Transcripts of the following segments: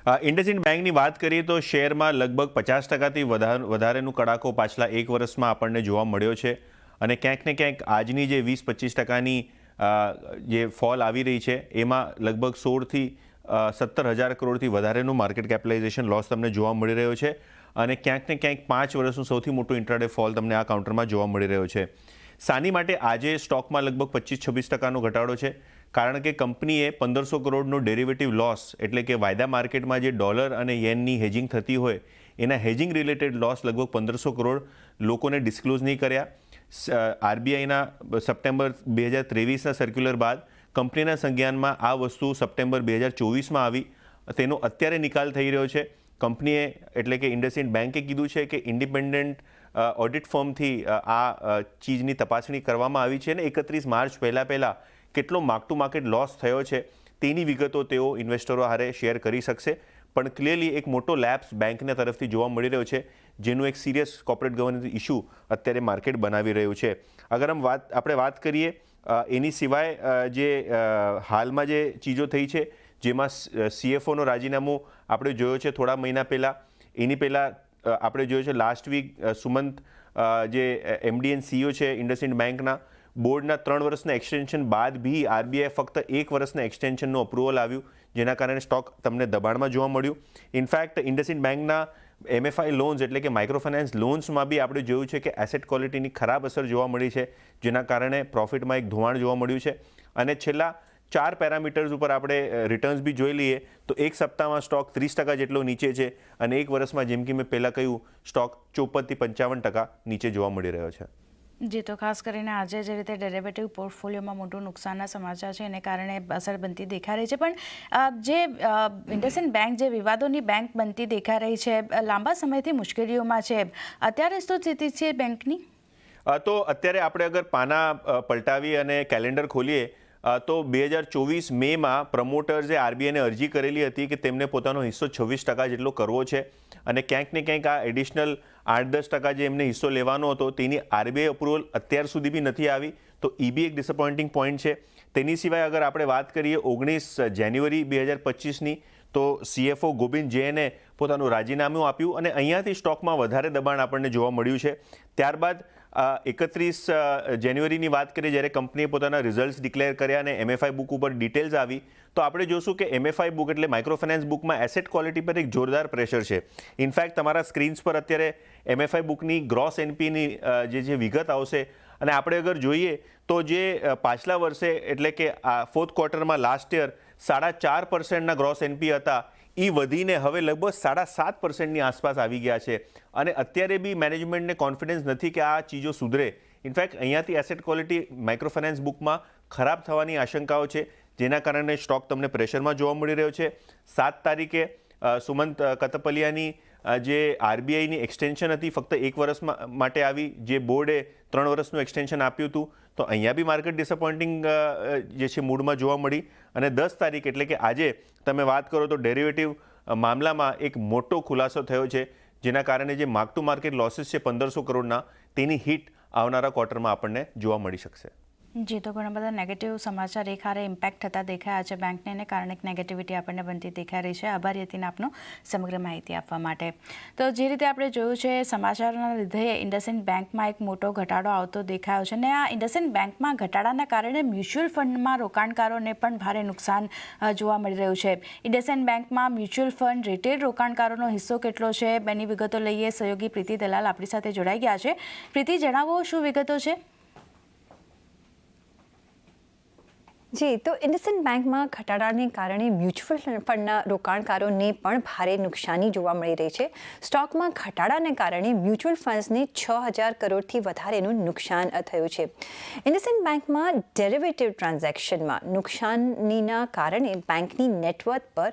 ઇન્ડસઇન્ડ બેંકની વાત કરીએ તો શેરમાં લગભગ 50%થી વધારેનું કડાકો પાછલા એક વર્ષમાં આપણને જોવા મળ્યો છે અને ક્યાંક ને ક્યાંક આજની જે 20-25%ની જે ફોલ આવી રહી છે એમાં લગભગ 16થી 17,000 કરોડથી વધારેનું માર્કેટ કેપિટલાઇઝેશન લોસ તમને જોવા મળી રહ્યો છે અને ક્યાંક ને ક્યાંક 5 વર્ષનું સૌથી મોટું ઇન્ટ્રાડે ફોલ તમને આ કાઉન્ટરમાં જોવા મળી રહ્યો છે. સાની માટે આજે સ્ટોકમાં લગભગ 25-26%નો ઘટાડો છે કારણ કે કંપનીએ 1500 કરોડનો ડેરિવેટિવ લોસ એટલે કે વાયદા માર્કેટમાં જે ડોલર અને યેનની હેજિંગ થતી હોય એના હેજિંગ રિલેટેડ લોસ લગભગ 1500 કરોડ લોકોને ડિસ્ક્લોઝ નહીં કર્યા. આરબીઆઈના સપ્ટેમ્બર 2023ના સર્ક્યુલર બાદ કંપનીના સંજ્ઞાનમાં આ વસ્તુ સપ્ટેમ્બર 2024માં આવી, તેનો અત્યારે નિકાલ થઈ રહ્યો છે. કંપનીએ એટલે કે ઇન્ડસઇન્ડ બેંકે કીધું છે કે ઇન્ડિપેન્ડન્ટ ઓડિટ ફર્મથી આ ચીજની તપાસણી કરવામાં આવી છે અને 31 માર્ચ પહેલાં કેટલો માર્ક ટુ માર્કેટ લોસ થયો છે તેની વિગતો તેઓ ઇન્વેસ્ટરો હારે શેર કરી શકશે. પણ ક્લિયરલી એક મોટો લેપ્સ બેંકના તરફથી જોવા મળી રહ્યો છે જેનું એક સિરિયસ કોર્પોરેટ ગવર્નન્સ ઇશ્યુ અત્યારે માર્કેટ બનાવી રહ્યું છે. અગર આપણે વાત કરીએ એની સિવાય જે હાલમાં જે ચીજો થઈ છે જેમાં CFOનો રાજીનામું આપણે જોયો છે થોડા મહિના પહેલાં. એની પહેલાં આપણે જોયું છે લાસ્ટ વીક સુમંત જે MD એન્ડ CEO છે ઇન્ડસઇન્ડ બેંકના, બોર્ડના 3 વર્ષના એક્સટેન્શન બાદ બી આરબીઆઈ ફક્ત 1 વર્ષના એક્સટેન્શનનું અપ્રુવલ આવ્યું જેના કારણે સ્ટોક તમને દબાણમાં જોવા મળ્યું. ઇનફેક્ટ ઇન્ડસઇન્ડ બેંકના MFI લોન્સ એટલે કે માઇક્રો ફાઇનાન્સ લોન્સમાં બી આપણે જોયું છે કે એસેટ ક્વોલિટીની ખરાબ અસર જોવા મળી છે જેના કારણે પ્રોફિટમાં એક ધોવાણ જોવા મળ્યું છે. અને છેલ્લા 4 પેરામીટર્સ ઉપર આપણે રિટર્ન્સ બી જોઈ લઈએ તો એક સપ્તાહમાં સ્ટોક 30% જેટલો નીચે છે અને એક વર્ષમાં જેમ કે મેં પહેલાં કહ્યું સ્ટોક 54થી 55% નીચે જોવા મળી રહ્યો છે. જી, તો ખાસ કરીને આજે જે રીતે ડેરિવેટિવ પોર્ટફોલિયોમાં મોટું નુકસાનના સમાચાર છે એને કારણે અસર બનતી દેખાઈ રહી છે. પણ જે ઇન્ડસઇન્ડ બેંક જે વિવાદોની બેંક બનતી દેખાઈ રહી છે, લાંબા સમયથી મુશ્કેલીઓમાં છે, અત્યારે શું સ્થિતિ છે બેંકની? તો અત્યારે આપણે અગર પાના પલટાવી અને કેલેન્ડર ખોલીએ તો 2024 મેમાં પ્રમોટર્સે આરબીઆઈને અરજી કરેલી હતી કે તેમને પોતાનો હિસ્સો 26% જેટલો કરવો છે અને ક્યાંક ને ક્યાંક આ એડિશનલ 8-10% જે એમને હિસ્સો લેવાનો હતો તેની આરબીઆઈ અપ્રુવલ અત્યાર સુધી બી નથી આવી. તો એ બી એક ડિસઅપોઇન્ટિંગ પોઈન્ટ છે. તેની સિવાય અગર આપણે વાત કરીએ 19 જાન્યુઆરી 2025ની તો CFO ગોવિંદ જૈને પોતાનું રાજીનામું આપ્યું અને અહીંયાથી સ્ટોકમાં વધારે દબાણ આપણને જોવા મળ્યું છે. ત્યારબાદ 31 જાન્યુઆરીની વાત કરીએ જ્યારે કંપનીએ પોતાના રિઝલ્ટ્સ ડિક્લેર કર્યા અને MFI બુક ઉપર ડિટેલ્સ આવી તો આપણે જોશું કે MFI બુક એટલે માઇક્રો ફાઇનાન્સ બુકમાં એસેટ ક્વોલિટી પર એક જોરદાર પ્રેશર છે. ઇનફેક્ટ તમારા સ્ક્રીન્સ પર અત્યારે MFI બુકની ગ્રોસ NPની જે વિગત આવશે અને આપણે અગર જોઈએ તો જે પાછલા વર્ષે એટલે કે ફોર્થ ક્વાર્ટરમાં લાસ્ટ યર 4.5%ના ગ્રોસ NP હતા એ વધીને હવે લગભગ 7.5%ની આસપાસ આવી ગયા છે અને અત્યારે બી મેનેજમેન્ટને કોન્ફિડન્સ નથી કે આ ચીજો સુધરે. ઇનફેક્ટ અહીંયાથી એસેટ ક્વોલિટી માઇક્રો ફાઇનાન્સ બુકમાં ખરાબ થવાની આશંકાઓ છે જેના કારણે સ્ટોક તમને પ્રેશરમાં જોવા મળી રહ્યો છે. 7 તારીખે સુમંત કતપલિયાની જે આરબીઆઈની એક્સટેન્શન હતી ફક્ત 1 વર્ષ માટે આવી, જે બોર્ડે 3 વર્ષનું એક્સટેન્શન આપ્યું હતું. તો અહીંયા બી માર્કેટ ડિસઅપોઇન્ટિંગ જે છે મૂડમાં જોવા મળી અને 10 તારીખ એટલે કે આજે તમે વાત કરો તો ડેરિવેટિવ મામલામાં એક મોટો ખુલાસો થયો છે જેના કારણે જે માર્ક ટુ માર્કેટ લોસીસ છે 1500 કરોડના તેની હિટ આવનારા ક્વાર્ટરમાં આપણને જોવા મળી શકશે. જી, તો ઘણા બધા નેગેટિવ સમાચાર એક હારે ઇમ્પેક્ટ થતા દેખાયા છે બેંકને, એને કારણે નેગેટિવિટી આપણને બનતી દેખાઈ રહી છે. આભારી હતી આપનો સમગ્ર માહિતી આપવા માટે. તો જે રીતે આપણે જોયું છે સમાચારના લીધે ઇન્ડસઇન્ડ બેંકમાં એક મોટો ઘટાડો આવતો દેખાયો છે અને આ ઇન્ડસઇન્ડ બેંકમાં ઘટાડાના કારણે મ્યુચ્યુઅલ ફંડમાં રોકાણકારોને પણ ભારે નુકસાન જોવા મળી રહ્યું છે. ઇન્ડસઇન્ડ બેંકમાં મ્યુચ્યુઅલ ફંડ રિટેલ રોકાણકારોનો હિસ્સો કેટલો છે બેની વિગતો લઈએ. સહયોગી પ્રીતિ દલાલ આપણી સાથે જોડાઈ ગયા છે. પ્રીતિ, જણાવો શું વિગતો છે? જી, તો ઇન્ડસઇન્ડ બેંકમાં ઘટાડાને કારણે મ્યુચ્યુઅલ ફંડના રોકાણકારોને પણ ભારે નુકસાની જોવા મળી રહી છે. સ્ટોકમાં ઘટાડાને કારણે મ્યુચ્યુઅલ ફંડ્સને 6,000 કરોડથી વધારેનું નુકસાન થયું છે. ઇન્ડસઇન્ડ બેંકમાં ડેરિવેટિવ ટ્રાન્ઝેક્શનમાં નુકસાનીના કારણે બેંકની નેટવર્થ પર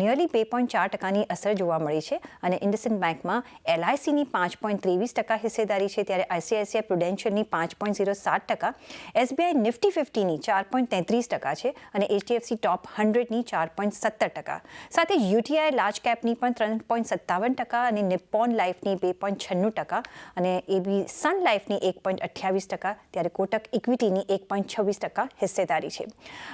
નિયરલી 2.4%ની અસર જોવા મળી છે અને ઇન્ડસઇન્ડ બેંકમાં LICની 5.23% હિસ્સેદારી છે ત્યારે ICICI પ્રુડેન્શિયલની 5.07%, SBI નિફ્ટી 50ની 4.43% 4.33% છે અને HDFC ટોપ 100ની 4.17%. સાથે UTI લાર્જ કેપની પણ 3.57% અને નિપ્પોન લાઈફની 2.96% અને AB સન લાઈફની 1.28%, ત્યારે કોટક ઇક્વિટીની 1.26% હિસ્સેદારી છે.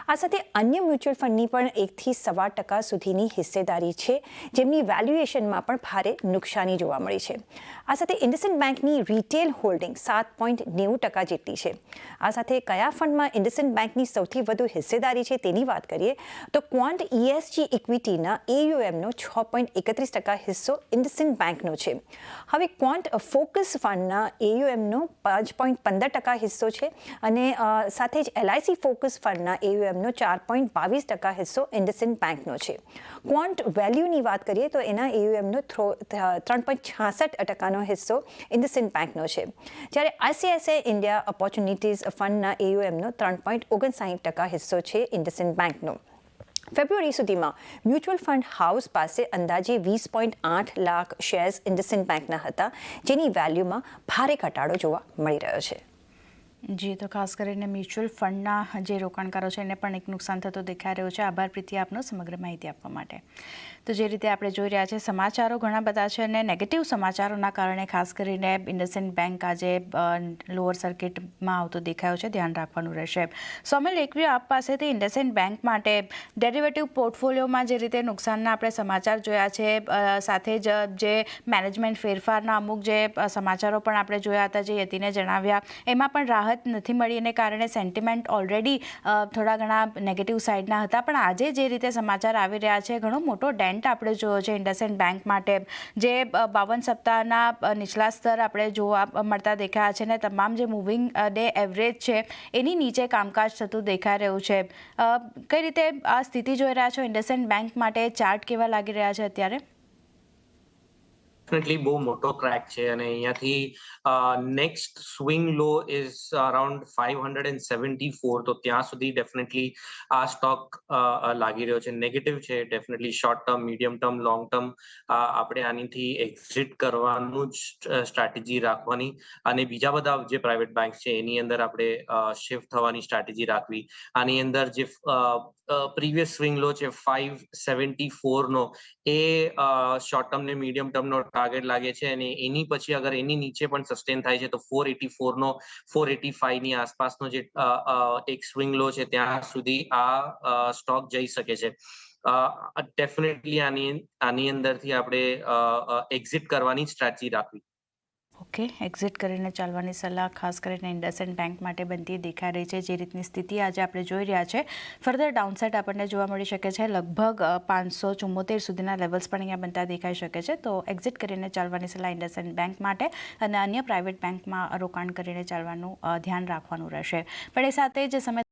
આ સાથે અન્ય મ્યુચ્યુઅલ ફંડની પણ 1 થી 1.25% સુધીની હિસ્સેદારી છે, જેમની વેલ્યુએશનમાં પણ ભારે નુકસાની જોવા મળી છે. આ સાથે ઇન્ડસઇન્ડ બેંકની રિટેલ હોલ્ડિંગ 7.90% જેટલી છે. આ સાથે કયા ફંડમાં ઇન્ડસઇન્ડ બેંકની સૌથી વધુ હિસ્સેદારી છે તેની વાત કરીએ તો ક્વોન્ટ ESG ઇક્વિટીના AUMનો 6.31% હિસ્સો ઇન્ડસઇન્ડ બેંકનો છે. હવે ક્વોન્ટ ફોકસ ફંડના AUMનો 5.15% હિસ્સો છે અને સાથે જ LIC ફોકસ ફંડના AUMનો 4.22% હિસ્સો ઇન્ડસઇન્ડ બેંકનો છે. ક્વોન્ટ વેલ્યુની વાત કરીએ તો એના AUMનો 3.66%નો હિસ્સો ઇન્ડસઇન્ડ બેંકનો છે, જ્યારે ICICI ઇન્ડિયા ઓપોર્ચ્યુનિટીઝ ફંડના AUMનો 3.59% હિસ્સો છે ઇન્ડસઇન્ડ બેંકનો. ફેબ્રુઆરી સુધીમાં મ્યુચ્યુઅલ ફંડ હાઉસ પાસે અંદાજે 20.8 લાખ શેર્સ ઇન્ડસઇન્ડ બેંકના હતા, જેની વેલ્યુમાં ભારે ઘટાડો જોવા મળી રહ્યો છે. જી, તો ખાસ કરીને મ્યુચ્યુઅલ ફંડના જે રોકાણકારો છે એને પણ એક નુકસાન થતું દેખાઈ રહ્યું છે. આભાર પ્રીતિ આપનો સમગ્ર માહિતી આપવા માટે. તો જે રીતે આપણે જોઈ રહ્યા છીએ સમાચારો ઘણા બધા છે અને નેગેટિવ સમાચારોના કારણે ખાસ કરીને ઇન્ડસઇન્ડ બેંક આજે લોઅર સર્કિટમાં આવતો દેખાયો છે, ધ્યાન રાખવાનું રહેશે. સોમેલ એકવી આપ પાસેથી ઇન્ડસઇન્ડ બેંક માટે ડેરિવેટિવ પોર્ટફોલિયોમાં જે રીતે નુકસાનના આપણે સમાચાર જોયા છે, સાથે જ જે મેનેજમેન્ટ ફેરફારના અમુક જે સમાચારો પણ આપણે જોયા હતા, જે યતિને જણાવ્યા, એમાં પણ રાહત નથી મળી એને કારણે સેન્ટિમેન્ટ ઓલરેડી થોડા ઘણા નેગેટિવ સાઇડના હતા. પણ આજે જે રીતે સમાચાર આવી રહ્યા છે, ઘણો મોટો ડેન્ટ આપણે જોયો છે ઇન્ડસઇન્ડ બેંક માટે, જે 52 સપ્તાહના નીચલા સ્તર આપણે જોવા મળતા દેખાયા છે અને તમામ જે મૂવિંગ ડે એવરેજ છે એની નીચે કામકાજ થતું દેખાઈ રહ્યું છે. કઈ રીતે આ સ્થિતિ જોઈ રહ્યા છો ઇન્ડસઇન્ડ બેંક માટે? ચાર્ટ કેવા લાગી રહ્યા છે અત્યારે? ડેફિનેટલી બહુ મોટો ક્રેક છે અને અહીંયાથી next swing low is around 574, તો ત્યાં સુધી ડેફિનેટલી આ સ્ટોક લાગી રહ્યો છે. નેગેટિવ છે definitely. Short term, medium term, long term આપણે આનીથી એક્ઝિટ કરવાનું જ સ્ટ્રેટેજી રાખવાની અને બીજા બધા જે પ્રાઇવેટ બેંક છે એની અંદર આપણે શિફ્ટ થવાની સ્ટ્રેટેજી રાખવી. આની અંદર જે પ્રીવિયસ સ્વિંગ લો છે 574નો, એ શોર્ટ ટર્મ ને મીડિયમ ટર્મનો ટાર્ગેટ લાગે છે અને એની પછી અગર એની નીચે પણ સસ્ટેન થાય છે તો 484નો 485ની આસપાસનો જે એક સ્વિંગ લો છે ત્યાં સુધી આ સ્ટોક જઈ શકે છે. ડેફિનેટલી આની અંદરથી આપણે એક્ઝિટ કરવાની સ્ટ્રેટેજી રાખવી. ઓકે, એક્ઝિટ કરીને ચાલવાની સલાહ ખાસ કરીને ઇન્ડસઇન્ડ બેંક માટે બનતી દેખાઈ રહી છે. જે રીતની સ્થિતિ આજે આપણે જોઈ રહ્યા છે, ફર્ધર ડાઉનસાઇડ આપણને જોવા મળી શકે છે. લગભગ 574 સુધીના લેવલ્સ પણ અહીંયા બનતા દેખાઈ શકે છે. તો એક્ઝિટ કરીને ચાલવાની સલાહ ઇન્ડસઇન્ડ બેંક માટે અને અન્ય પ્રાઇવેટ બેંકમાં રોકાણ કરીને ચાલવાનું ધ્યાન રાખવાનું રહેશે. પણ એ સાથે જે સમય